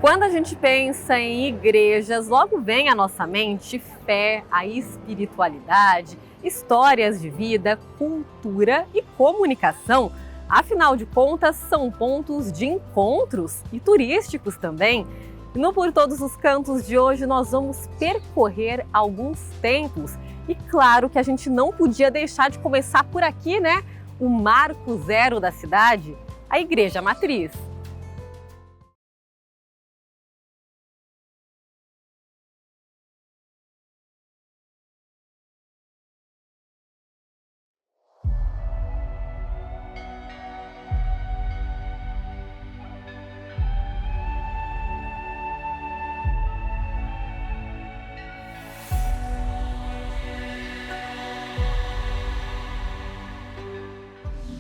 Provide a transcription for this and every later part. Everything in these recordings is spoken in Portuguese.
Quando a gente pensa em igrejas, logo vem à nossa mente fé, a espiritualidade, histórias de vida, cultura e comunicação. Afinal de contas, são pontos de encontros e turísticos também. No Por Todos os Cantos de hoje, nós vamos percorrer alguns templos. E claro que a gente não podia deixar de começar por aqui, né? O marco zero da cidade, a Igreja Matriz.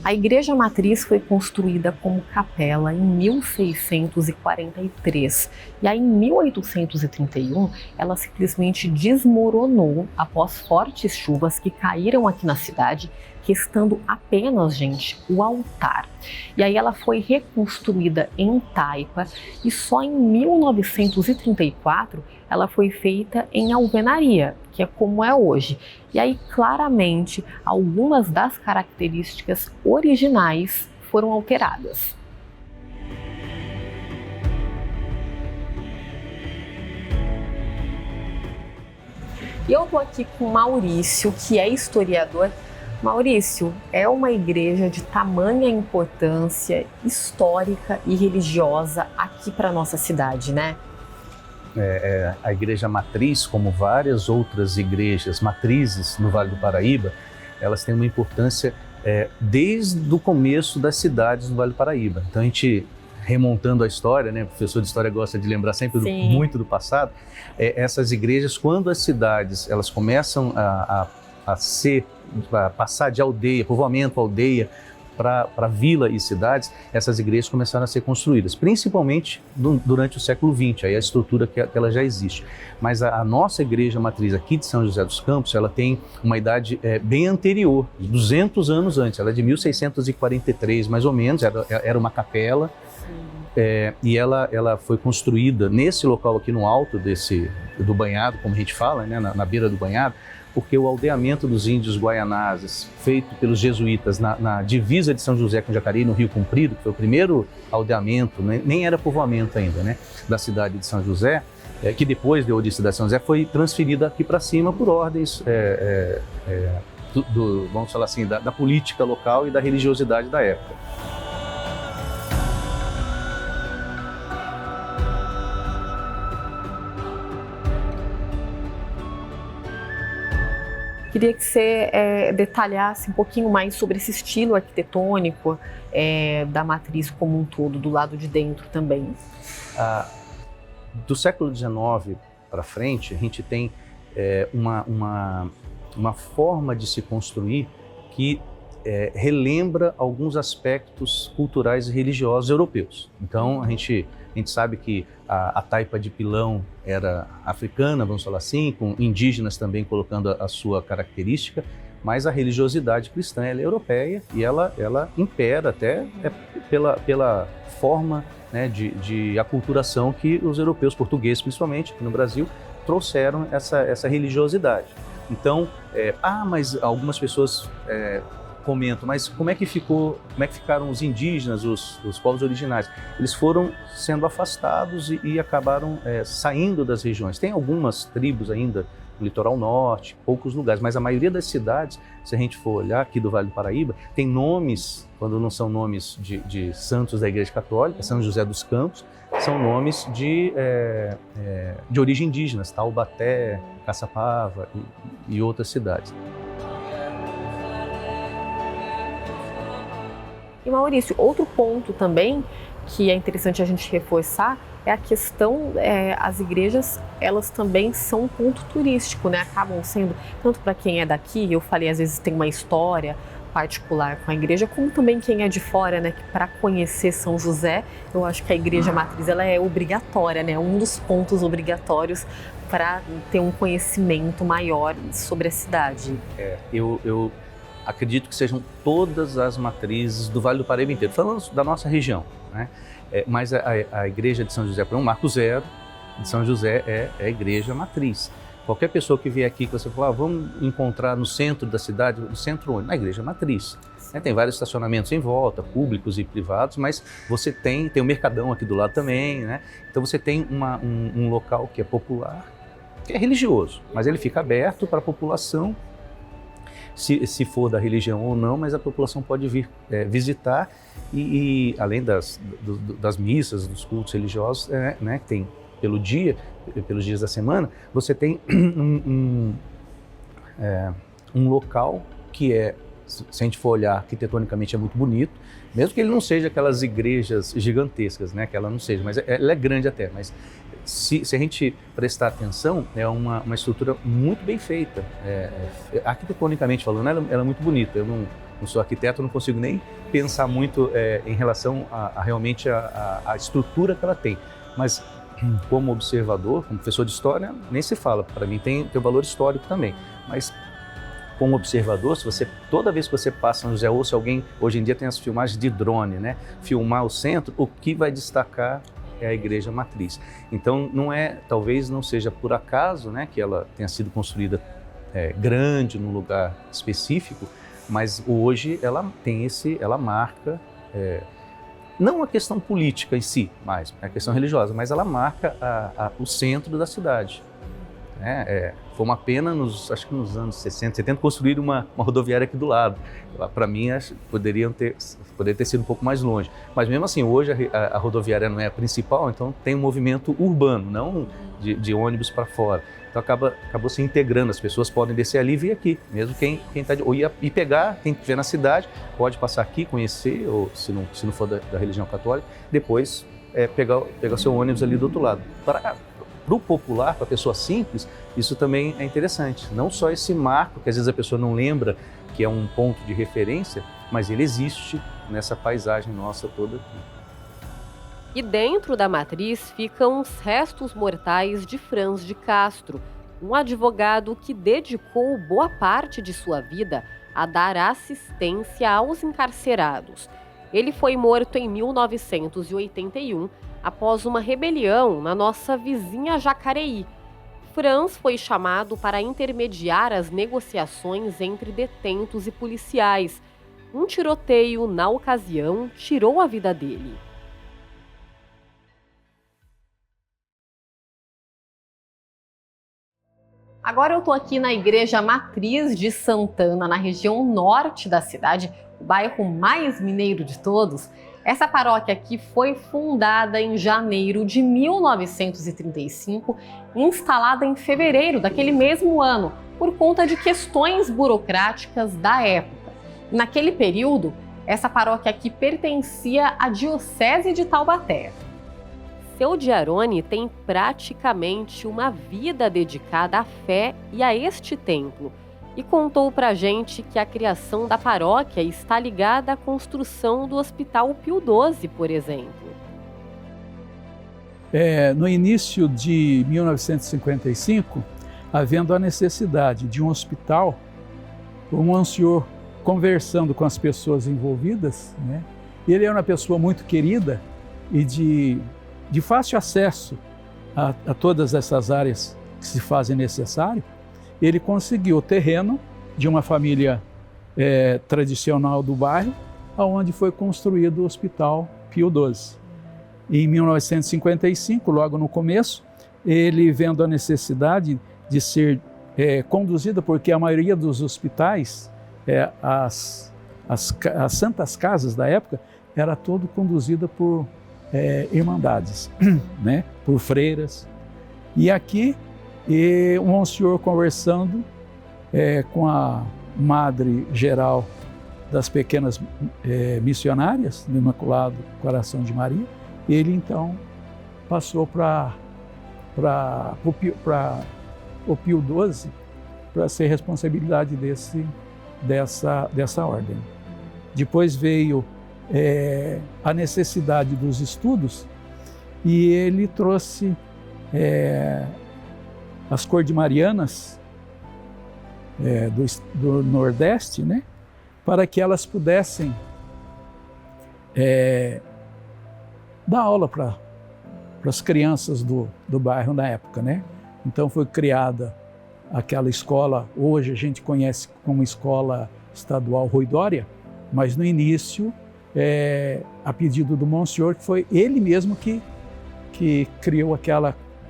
A Igreja Matriz foi construída como capela em 1643 e aí em 1831 ela simplesmente desmoronou após fortes chuvas que caíram aqui na cidade, restando apenas, gente, o altar. E aí ela foi reconstruída em taipa e só em 1934 ela foi feita em alvenaria, que é como é hoje. E aí, claramente, algumas das características originais foram alteradas. E eu estou aqui com o Maurício, que é historiador. Maurício, é uma igreja de tamanha importância histórica e religiosa aqui para nossa cidade, né? A Igreja Matriz, como várias outras igrejas matrizes no Vale do Paraíba, elas têm uma importância desde o começo das cidades no Vale do Paraíba. Então a gente, remontando a história, né, o professor de história gosta de lembrar sempre muito do passado, essas igrejas, quando as cidades elas começam a passar de aldeia, povoamento, aldeia, para vila e cidades, essas igrejas começaram a ser construídas, principalmente durante o século XX, aí a estrutura que ela já existe. Mas a nossa igreja matriz aqui de São José dos Campos, ela tem uma idade bem anterior, 200 anos antes, ela é de 1643 mais ou menos, era uma capela, e ela foi construída nesse local aqui no alto do banhado, como a gente fala, né, na beira do banhado, porque o aldeamento dos índios guaianazes, feito pelos jesuítas na divisa de São José com Jacareí, no Rio Comprido, que foi o primeiro aldeamento, né, nem era povoamento ainda, né, da cidade de São José, que depois deu de cidade de São José, foi transferida aqui para cima por ordens, vamos falar assim, da política local e da religiosidade da época. Queria que você detalhasse um pouquinho mais sobre esse estilo arquitetônico da matriz como um todo, do lado de dentro também. Do século XIX para frente, a gente tem uma forma de se construir que relembra alguns aspectos culturais e religiosos europeus. Então, a gente sabe que a taipa de pilão era africana, vamos falar assim, com indígenas também colocando a sua característica, mas a religiosidade cristã ela é europeia e ela impera até pela forma, né, de aculturação que os europeus, portugueses principalmente, aqui no Brasil, trouxeram essa religiosidade. Então, mas algumas pessoas comentam, mas como é que ficaram os indígenas, os povos originais? Eles foram sendo afastados e acabaram saindo das regiões. Tem algumas tribos ainda no litoral norte, poucos lugares, mas a maioria das cidades, se a gente for olhar aqui do Vale do Paraíba, tem nomes, quando não são nomes de santos da Igreja Católica, São José dos Campos, são nomes de origem indígena, Taubaté, Caçapava e outras cidades. E Maurício, outro ponto também que é interessante a gente reforçar é a questão, as igrejas, elas também são um ponto turístico, né? Acabam sendo, tanto para quem é daqui, eu falei, às vezes tem uma história particular com a igreja, como também quem é de fora, né? Que para conhecer São José, eu acho que a Igreja Matriz, ela é obrigatória, né? Um dos pontos obrigatórios para ter um conhecimento maior sobre a cidade. Eu acredito que sejam todas as matrizes do Vale do Paraíba inteiro, falando da nossa região, né? Mas a igreja de São José, por exemplo, Marco Zero de São José é a igreja matriz. Qualquer pessoa que vier aqui, que você falar, vamos encontrar no centro da cidade, no centro onde? Na igreja matriz. Tem vários estacionamentos em volta, públicos e privados, mas você tem o Mercadão aqui do lado também, né? Então você tem um local que é popular, que é religioso, mas ele fica aberto para a população, se for da religião ou não, mas a população pode vir visitar e além das missas, dos cultos religiosos, né, que tem pelos dias da semana, você tem um local que se a gente for olhar arquitetonicamente é muito bonito, mesmo que ele não seja aquelas igrejas gigantescas, né, que ela não seja, mas ela é grande até, mas se a gente prestar atenção, é uma estrutura muito bem feita, arquitetonicamente falando, ela é muito bonita. Eu não sou arquiteto, não consigo nem pensar muito em relação a realmente a estrutura que ela tem, mas como observador, como professor de história, nem se fala, para mim tem o valor histórico também, mas como observador, toda vez que você passa São José, ou se alguém, hoje em dia tem as filmagens de drone, né, filmar o centro, o que vai destacar é a igreja matriz. Então talvez não seja por acaso, né, que ela tenha sido construída grande num lugar específico, mas hoje ela marca não a questão política em si, mas a questão religiosa, mas ela marca o centro da cidade. Foi uma pena, acho que nos anos 60, 70, construir uma rodoviária aqui do lado. Para mim, poderia ter sido um pouco mais longe. Mas mesmo assim, hoje a rodoviária não é a principal, então tem um movimento urbano, não de ônibus para fora. Então acabou se integrando, as pessoas podem descer ali e vir aqui, mesmo quem está e pegar, quem estiver na cidade, pode passar aqui, conhecer, ou se não for da religião católica, depois pegar o seu ônibus ali do outro lado. Para o popular, para a pessoa simples, isso também é interessante. Não só esse marco, que às vezes a pessoa não lembra que é um ponto de referência, mas ele existe nessa paisagem nossa toda aqui. E dentro da matriz ficam os restos mortais de Franz de Castro, um advogado que dedicou boa parte de sua vida a dar assistência aos encarcerados. Ele foi morto em 1981, após uma rebelião na nossa vizinha Jacareí. Franz foi chamado para intermediar as negociações entre detentos e policiais. Um tiroteio, na ocasião, tirou a vida dele. Agora eu estou aqui na Igreja Matriz de Santana, na região norte da cidade, o bairro mais mineiro de todos. Essa paróquia aqui foi fundada em janeiro de 1935 e instalada em fevereiro daquele mesmo ano, por conta de questões burocráticas da época. E naquele período, essa paróquia aqui pertencia à Diocese de Taubaté. Seu Diarone tem praticamente uma vida dedicada à fé e a este templo. E contou pra gente que a criação da paróquia está ligada à construção do Hospital Pio XII, por exemplo. No início de 1955, havendo a necessidade de um hospital, o Monsenhor conversando com as pessoas envolvidas, né? Ele é uma pessoa muito querida e de fácil acesso a todas essas áreas que se fazem necessário. Ele conseguiu o terreno de uma família tradicional do bairro, onde foi construído o Hospital Pio XII. Em 1955, logo no começo, ele vendo a necessidade de ser conduzida, porque a maioria dos hospitais, as santas casas da época, era todo conduzida por irmandades, né? Por freiras. E aqui, o Monsenhor conversando com a Madre Geral das Pequenas Missionárias, do Imaculado Coração de Maria, ele então passou para o Pio XII para ser responsabilidade dessa ordem. Depois veio a necessidade dos estudos e ele trouxe as cordimarianas do Nordeste, né, para que elas pudessem dar aula para as crianças do bairro na época, né? Então foi criada aquela escola, hoje a gente conhece como Escola Estadual Rui Dória, mas no início, a pedido do Monsenhor, que foi ele mesmo que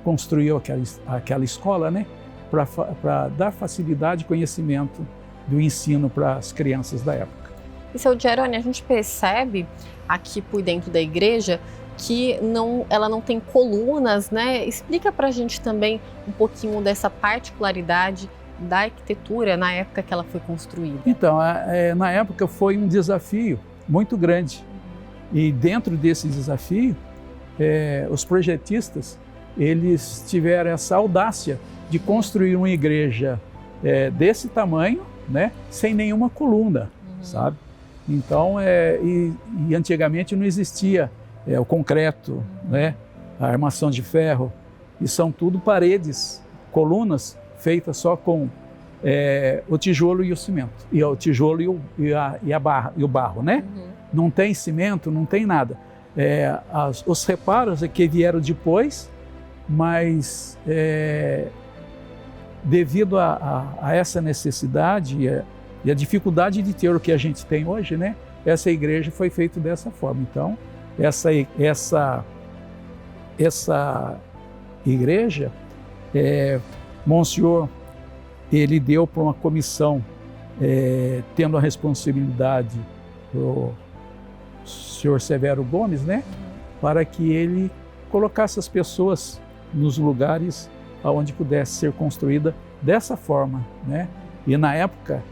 construiu aquela escola, né? Para dar facilidade e conhecimento do ensino para as crianças da época. E, seu Jerônimo, a gente percebe aqui por dentro da igreja que ela não tem colunas, né? Explica para a gente também um pouquinho dessa particularidade da arquitetura na época que ela foi construída. Então, na época foi um desafio muito grande. E dentro desse desafio, os projetistas, eles tiveram essa audácia de construir uma igreja desse tamanho, né? Sem nenhuma coluna, sabe? Então, e antigamente não existia o concreto, né? A armação de ferro, e são tudo paredes, colunas feitas só com o tijolo e o cimento, e o tijolo e o barro, né? Não tem cimento, não tem nada. Os reparos que vieram depois, mas devido a essa necessidade e a dificuldade de ter o que a gente tem hoje, né? Essa igreja foi feita dessa forma. Então, essa igreja, Monsenhor, ele deu para uma comissão, tendo a responsabilidade o senhor Severo Gomes, né? Para que ele colocasse as pessoas nos lugares onde pudesse ser construída dessa forma, né? E na época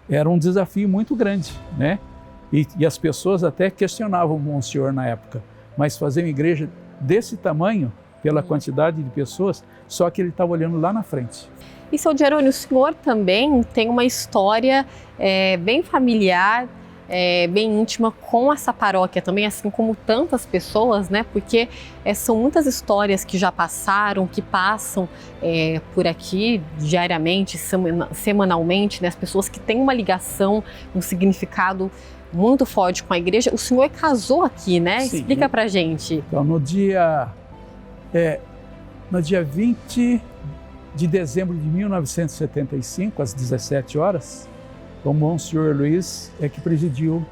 era um desafio muito grande, né? E as pessoas até questionavam o Monsenhor na época, mas fazer uma igreja desse tamanho, pela quantidade de pessoas, só que ele estava olhando lá na frente. E, seu Jerônimo, o senhor também tem uma história bem familiar, bem íntima com essa paróquia também, assim como tantas pessoas, né? Porque são muitas histórias que já passaram, que passam por aqui diariamente, semanalmente, né? As pessoas que têm uma ligação, um significado muito forte com a igreja. O senhor casou aqui, né? Sim. Explica pra gente. Então, no dia 20 de dezembro de 1975, às 17 horas, o Monsenhor Luiz que presidiu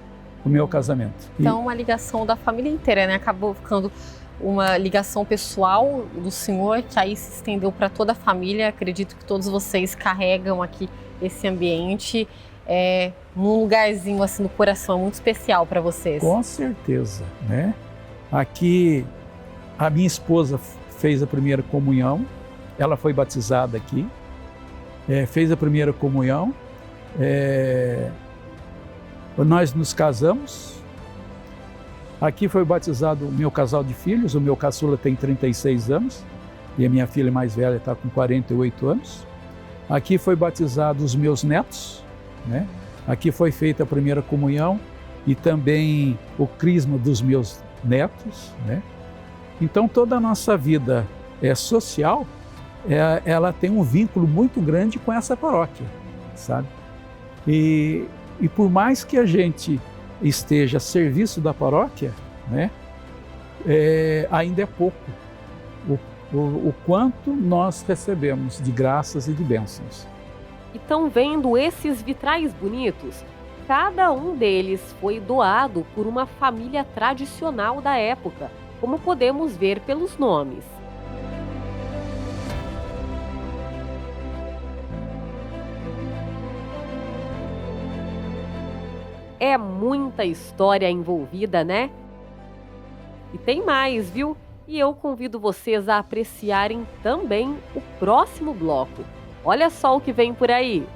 o meu casamento. Então, uma ligação da família inteira, né? Acabou ficando uma ligação pessoal do senhor, que aí se estendeu para toda a família. Acredito que todos vocês carregam aqui esse ambiente num lugarzinho assim no coração muito especial para vocês. Com certeza, né? Aqui a minha esposa fez a primeira comunhão, ela foi batizada aqui, fez a primeira comunhão, nós nos casamos, aqui foi batizado o meu casal de filhos, o meu caçula tem 36 anos e a minha filha mais velha está com 48 anos. Aqui foi batizado os meus netos, né? Aqui foi feita a primeira comunhão e também o crisma dos meus netos, né? Então toda a nossa vida social, ela tem um vínculo muito grande com essa paróquia, sabe? E por mais que a gente esteja a serviço da paróquia, né? Ainda é pouco o quanto nós recebemos de graças e de bênçãos. E estão vendo esses vitrais bonitos? Cada um deles foi doado por uma família tradicional da época, como podemos ver pelos nomes. É muita história envolvida, né? E tem mais, viu? E eu convido vocês a apreciarem também o próximo bloco. Olha só o que vem por aí.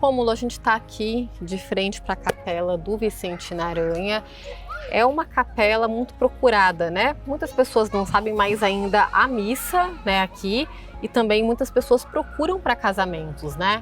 Rômulo, a gente está aqui de frente para a capela do Vicente Aranha. É uma capela muito procurada, né? Muitas pessoas não sabem, mais ainda a missa, né, aqui, e também muitas pessoas procuram para casamentos, né?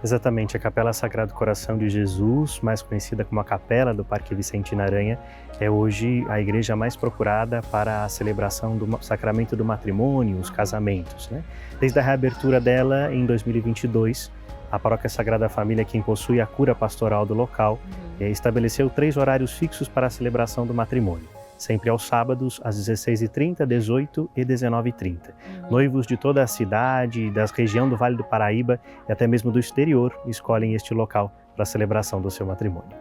Exatamente, a Capela Sagrado Coração de Jesus, mais conhecida como a Capela do Parque Vicente Aranha, é hoje a igreja mais procurada para a celebração do sacramento do matrimônio, os casamentos, né? Desde a reabertura dela em 2022, a Paróquia Sagrada Família, quem possui a cura pastoral do local, estabeleceu 3 horários fixos para a celebração do matrimônio. Sempre aos sábados, às 16h30, 18 e 19h30. Noivos de toda a cidade, da região do Vale do Paraíba e até mesmo do exterior escolhem este local para a celebração do seu matrimônio.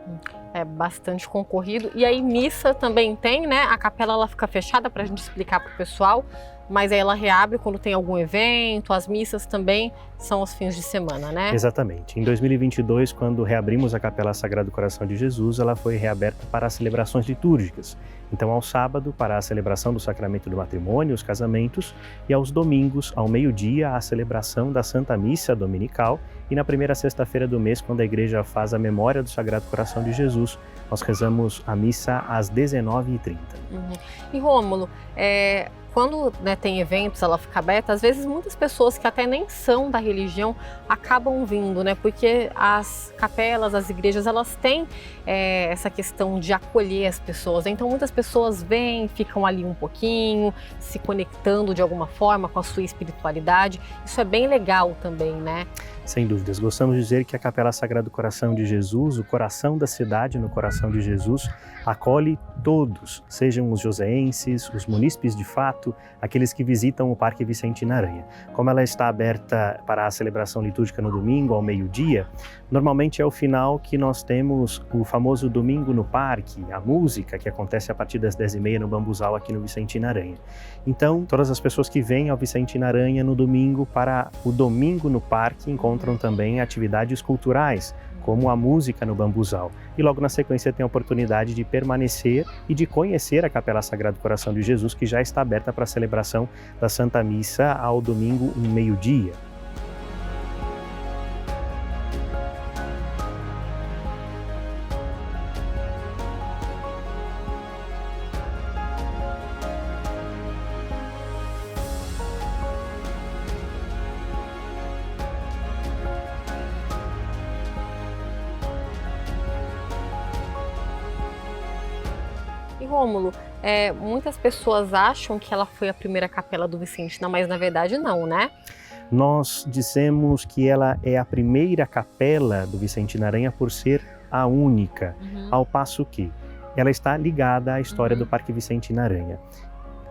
É bastante concorrido. E aí missa também tem, né? A capela ela fica fechada para a gente explicar para o pessoal, mas aí ela reabre quando tem algum evento. As missas também são aos fins de semana, né? Exatamente. Em 2022, quando reabrimos a Capela Sagrado Coração de Jesus, ela foi reaberta para as celebrações litúrgicas. Então, ao sábado, para a celebração do sacramento do matrimônio, os casamentos, e aos domingos, ao meio-dia, a celebração da Santa Missa Dominical, e na primeira sexta-feira do mês, quando a igreja faz a memória do Sagrado Coração de Jesus, nós rezamos a missa às 19h30. E Rômulo, quando, né, tem eventos, ela fica aberta, às vezes muitas pessoas que até nem são da religião acabam vindo, né? Porque as capelas, as igrejas, elas têm essa questão de acolher as pessoas. Então muitas pessoas vêm, ficam ali um pouquinho, se conectando de alguma forma com a sua espiritualidade. Isso é bem legal também, né? Sem dúvidas. Gostamos de dizer que a Capela Sagrado Coração de Jesus, o coração da cidade no coração de Jesus, acolhe todos, sejam os joseenses, os munícipes de fato, aqueles que visitam o Parque Vicente Aranha. Como ela está aberta para a celebração litúrgica no domingo, ao meio-dia, normalmente é o final que nós temos o famoso Domingo no Parque, a música que acontece a partir das 10h30 no Bambuzal aqui no Vicente Aranha. Então, todas as pessoas que vêm ao Vicente Aranha no domingo para o Domingo no Parque encontram também atividades culturais, como a música no Bambuzal. E logo na sequência tem a oportunidade de permanecer e de conhecer a Capela Sagrado Coração de Jesus, que já está aberta para a celebração da Santa Missa ao domingo, meio-dia. E Rômulo, muitas pessoas acham que ela foi a primeira capela do Vicente, não, mas na verdade não, né? Nós dissemos que ela é a primeira capela do Vicente Aranha por ser a única, ao passo que ela está ligada à história do Parque Vicente Aranha.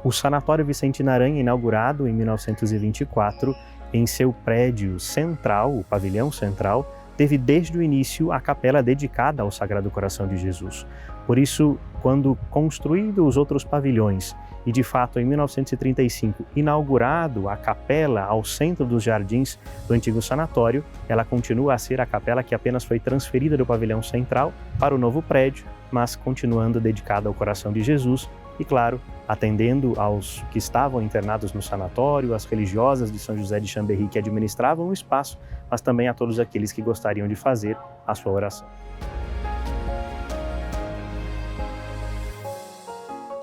O Sanatório Vicente Aranha, inaugurado em 1924, em seu prédio central, o pavilhão central, teve desde o início a capela dedicada ao Sagrado Coração de Jesus. Por isso, quando construídos os outros pavilhões e, de fato, em 1935, inaugurado a capela ao centro dos jardins do antigo sanatório, ela continua a ser a capela que apenas foi transferida do pavilhão central para o novo prédio, mas continuando dedicada ao Coração de Jesus e, claro, atendendo aos que estavam internados no sanatório, as religiosas de São José de Chambéry que administravam o espaço, mas também a todos aqueles que gostariam de fazer a sua oração.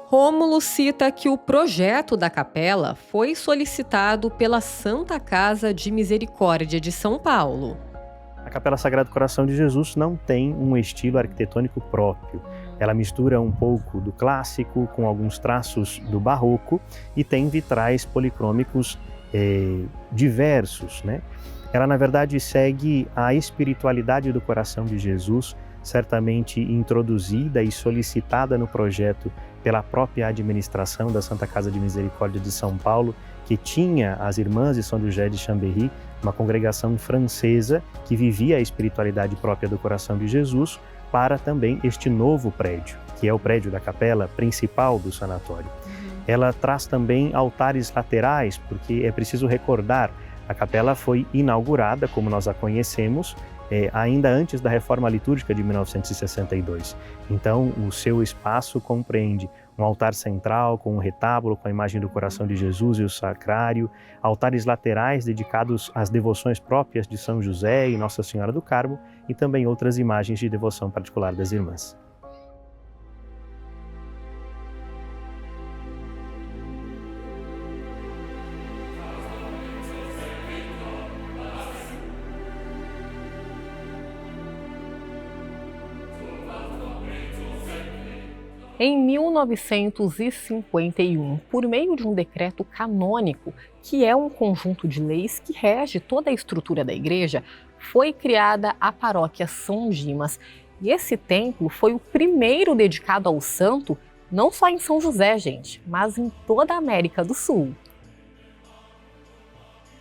Rômulo cita que o projeto da capela foi solicitado pela Santa Casa de Misericórdia de São Paulo. A Capela Sagrado Coração de Jesus não tem um estilo arquitetônico próprio. Ela mistura um pouco do clássico com alguns traços do barroco e tem vitrais policrômicos diversos, né? Ela, na verdade, segue a espiritualidade do coração de Jesus, certamente introduzida e solicitada no projeto pela própria administração da Santa Casa de Misericórdia de São Paulo, que tinha as Irmãs de São José de Chambéry, uma congregação francesa que vivia a espiritualidade própria do coração de Jesus, para também este novo prédio, que é o prédio da capela principal do sanatório. Ela traz também altares laterais, porque é preciso recordar, a capela foi inaugurada, como nós a conhecemos, ainda antes da reforma litúrgica de 1962. Então, o seu espaço compreende um altar central com um retábulo com a imagem do coração de Jesus e o sacrário, altares laterais dedicados às devoções próprias de São José e Nossa Senhora do Carmo e também outras imagens de devoção particular das irmãs. Em 1951, por meio de um decreto canônico, que é um conjunto de leis que rege toda a estrutura da igreja, foi criada a paróquia São Dimas. E esse templo foi o primeiro dedicado ao santo, não só em São José, gente, mas em toda a América do Sul.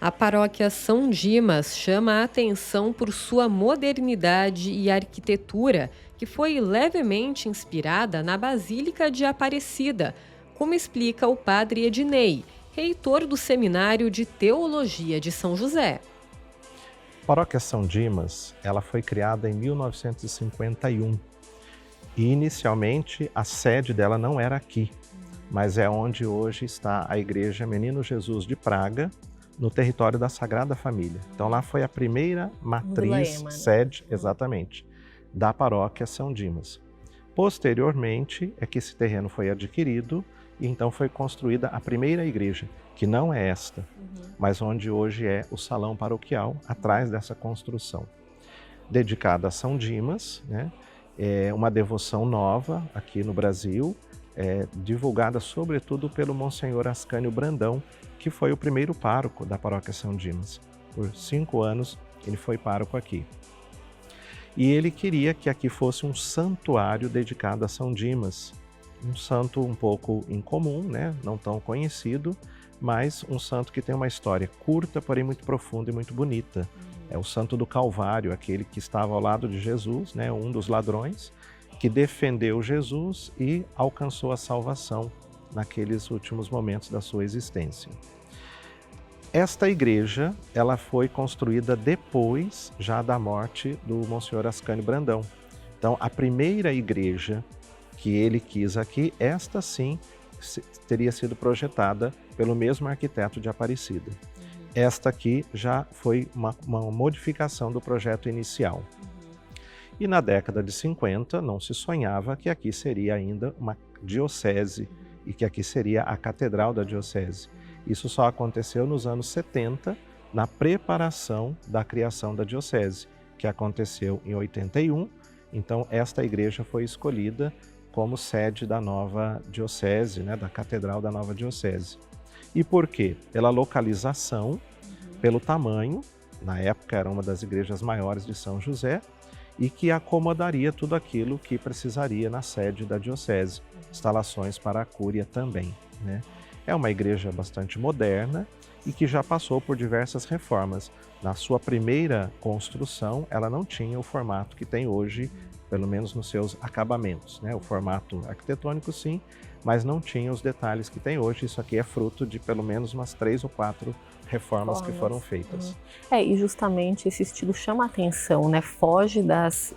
A paróquia São Dimas chama a atenção por sua modernidade e arquitetura, que foi levemente inspirada na Basílica de Aparecida, como explica o padre Ednei, reitor do Seminário de Teologia de São José. A paróquia São Dimas, ela foi criada em 1951 e inicialmente a sede dela não era aqui, mas é onde hoje está a Igreja Menino Jesus de Praga, no território da Sagrada Família. Então lá foi a primeira matriz, sede, exatamente, da paróquia São Dimas. Posteriormente é que esse terreno foi adquirido e então foi construída a primeira igreja, que não é esta, mas onde hoje é o salão paroquial, atrás dessa construção. Dedicada a São Dimas, né? É uma devoção nova aqui no Brasil, divulgada sobretudo pelo Monsenhor Ascânio Brandão, que foi o primeiro pároco da paróquia São Dimas. Por 5 anos ele foi pároco aqui. E ele queria que aqui fosse um santuário dedicado a São Dimas, um santo um pouco incomum, né? Não tão conhecido, mas um santo que tem uma história curta, porém muito profunda e muito bonita. É o santo do Calvário, aquele que estava ao lado de Jesus, né? Um dos ladrões, que defendeu Jesus e alcançou a salvação naqueles últimos momentos da sua existência. Esta igreja, ela foi construída depois já da morte do Monsenhor Ascânio Brandão. Então, a primeira igreja que ele quis aqui, esta sim teria sido projetada pelo mesmo arquiteto de Aparecida. Esta aqui já foi uma modificação do projeto inicial. E na década de 50 não se sonhava que aqui seria ainda uma diocese e que aqui seria a catedral da diocese. Isso só aconteceu nos anos 70, na preparação da criação da diocese, que aconteceu em 81. Então esta igreja foi escolhida como sede da nova diocese, né, da catedral da nova diocese. E por quê? Pela localização, pelo tamanho, na época era uma das igrejas maiores de São José, e que acomodaria tudo aquilo que precisaria na sede da diocese, instalações para a cúria também, né? É uma igreja bastante moderna e que já passou por diversas reformas. Na sua primeira construção, ela não tinha o formato que tem hoje, pelo menos nos seus acabamentos, né? O formato arquitetônico sim, mas não tinha os detalhes que tem hoje. Isso aqui é fruto de pelo menos umas 3 ou 4 reformas que foram feitas. E justamente esse estilo chama a atenção, né? Foge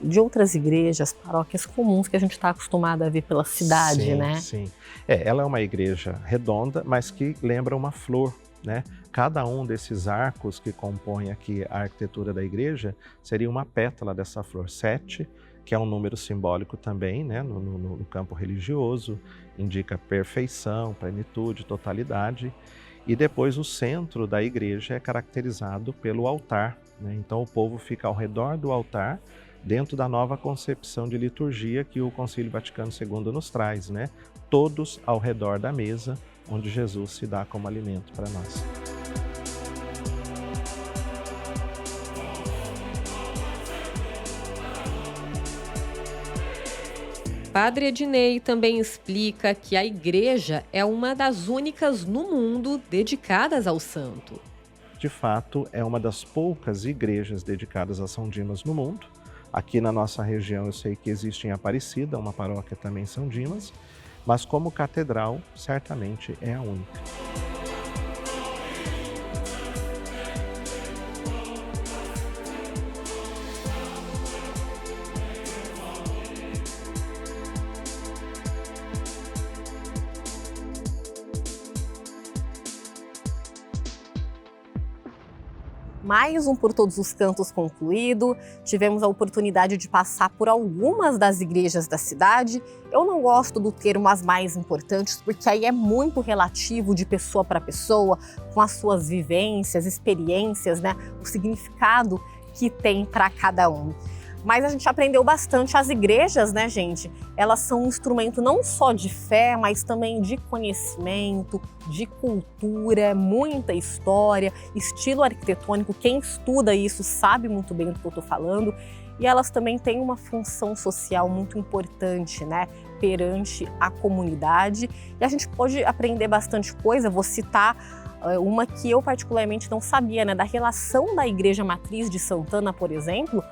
de outras igrejas, paróquias comuns que a gente está acostumado a ver pela cidade, sim, né? Sim, ela é uma igreja redonda, mas que lembra uma flor, né? Cada um desses arcos que compõem aqui a arquitetura da igreja seria uma pétala dessa flor. 7, que é um número simbólico também, né? No campo religioso, indica perfeição, plenitude, totalidade. E depois o centro da igreja é caracterizado pelo altar, né? Então o povo fica ao redor do altar, dentro da nova concepção de liturgia que o Concílio Vaticano II nos traz, né? Todos ao redor da mesa, onde Jesus se dá como alimento para nós. Padre Ednei também explica que a igreja é uma das únicas no mundo dedicadas ao santo. De fato, é uma das poucas igrejas dedicadas a São Dimas no mundo. Aqui na nossa região eu sei que existe em Aparecida, uma paróquia também em São Dimas, mas como catedral, certamente é a única. Mais um Por Todos os Cantos concluído. Tivemos a oportunidade de passar por algumas das igrejas da cidade. Eu não gosto do termo as mais importantes, porque aí é muito relativo de pessoa para pessoa, com as suas vivências, experiências, né? O significado que tem para cada um. Mas a gente aprendeu bastante. As igrejas, né, gente? Elas são um instrumento não só de fé, mas também de conhecimento, de cultura, muita história, estilo arquitetônico. Quem estuda isso sabe muito bem do que eu estou falando. E elas também têm uma função social muito importante, né, perante a comunidade. E a gente pode aprender bastante coisa. Vou citar uma que eu particularmente não sabia, né, da relação da Igreja Matriz de Santana, por exemplo,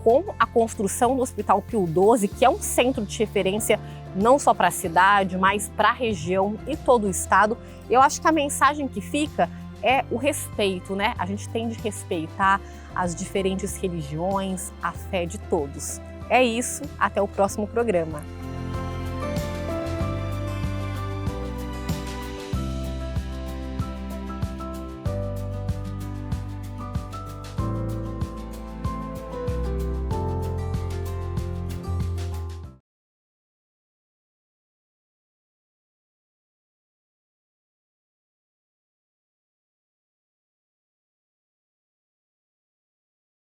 com a construção do Hospital Pio XII, que é um centro de referência não só para a cidade, mas para a região e todo o estado. Eu acho que a mensagem que fica é o respeito, né? A gente tem de respeitar as diferentes religiões, a fé de todos. É isso, até o próximo programa.